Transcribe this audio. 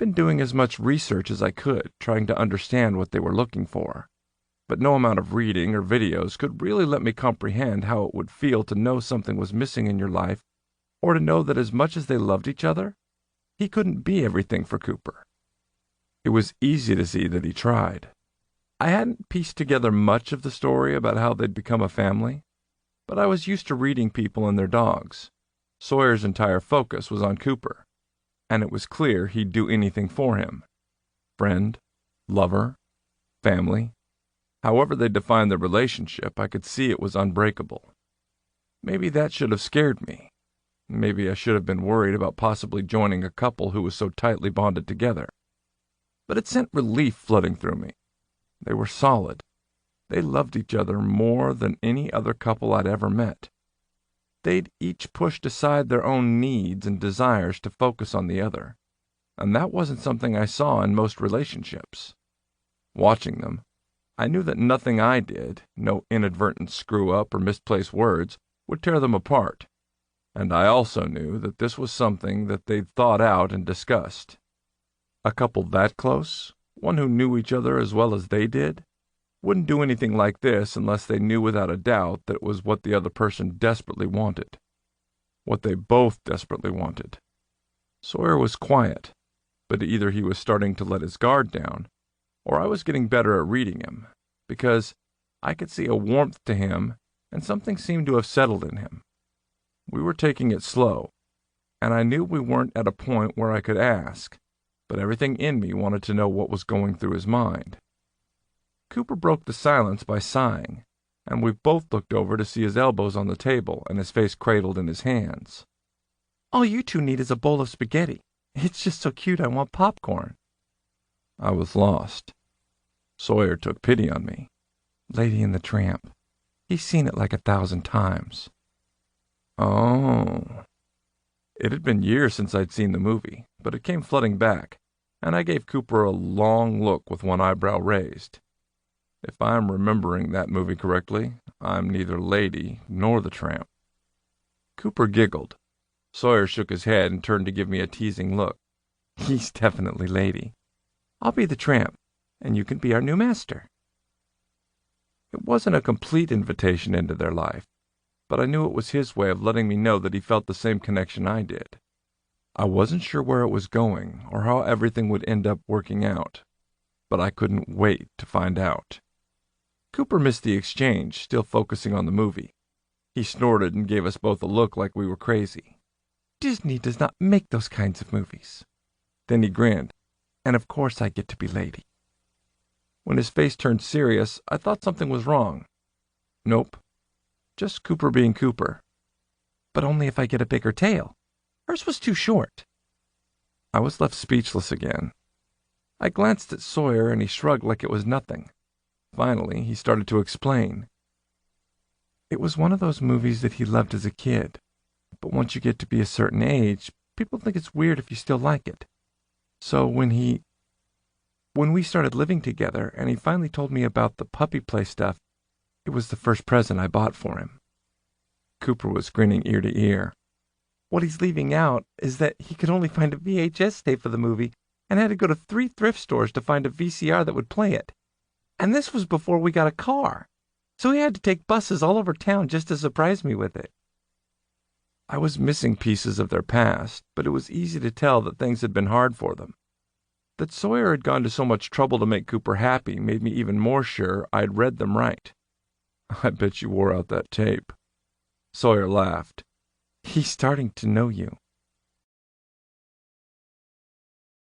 been doing as much research as I could, trying to understand what they were looking for. But no amount of reading or videos could really let me comprehend how it would feel to know something was missing in your life, or to know that as much as they loved each other, he couldn't be everything for Cooper. It was easy to see that he tried. I hadn't pieced together much of the story about how they'd become a family, but I was used to reading people and their dogs. Sawyer's entire focus was on Cooper, and it was clear he'd do anything for him. Friend, lover, family. However they defined their relationship, I could see it was unbreakable. Maybe that should have scared me. Maybe I should have been worried about possibly joining a couple who was so tightly bonded together. But it sent relief flooding through me. They were solid. They loved each other more than any other couple I'd ever met. They'd each pushed aside their own needs and desires to focus on the other, and that wasn't something I saw in most relationships. Watching them, I knew that nothing I did, no inadvertent screw-up or misplaced words, would tear them apart, and I also knew that this was something that they'd thought out and discussed. A couple that close, one who knew each other as well as they did, wouldn't do anything like this unless they knew without a doubt that it was what the other person desperately wanted. What they both desperately wanted. Sawyer was quiet, but either he was starting to let his guard down, or I was getting better at reading him, because I could see a warmth to him and something seemed to have settled in him. We were taking it slow, and I knew we weren't at a point where I could ask, but everything in me wanted to know what was going through his mind. Cooper broke the silence by sighing, and we both looked over to see his elbows on the table and his face cradled in his hands. "All you two need is a bowl of spaghetti. It's just so cute I want popcorn." I was lost. Sawyer took pity on me. "Lady and the Tramp. He's seen it like 1,000 times." Oh. It had been years since I'd seen the movie, but it came flooding back, and I gave Cooper a long look with one eyebrow raised. If I'm remembering that movie correctly, I'm neither Lady nor the Tramp. Cooper giggled. Sawyer shook his head and turned to give me a teasing look. "He's definitely Lady. I'll be the Tramp, and you can be our new master." It wasn't a complete invitation into their life, but I knew it was his way of letting me know that he felt the same connection I did. I wasn't sure where it was going or how everything would end up working out, but I couldn't wait to find out. Cooper missed the exchange, still focusing on the movie. He snorted and gave us both a look like we were crazy. "Disney does not make those kinds of movies." Then he grinned. "And of course I get to be Lady." When his face turned serious, I thought something was wrong. Nope. Just Cooper being Cooper. "But only if I get a bigger tail. Hers was too short." I was left speechless again. I glanced at Sawyer and he shrugged like it was nothing. Finally, he started to explain. "It was one of those movies that he loved as a kid, but once you get to be a certain age, people think it's weird if you still like it. So when we started living together and he finally told me about the puppy play stuff, it was the first present I bought for him." Cooper was grinning ear to ear. "What he's leaving out is that he could only find a VHS tape for the movie and had to go to 3 thrift stores to find a VCR that would play it. And this was before we got a car, so he had to take buses all over town just to surprise me with it." I was missing pieces of their past, but it was easy to tell that things had been hard for them. That Sawyer had gone to so much trouble to make Cooper happy made me even more sure I'd read them right. "I bet you wore out that tape." Sawyer laughed. "He's starting to know you.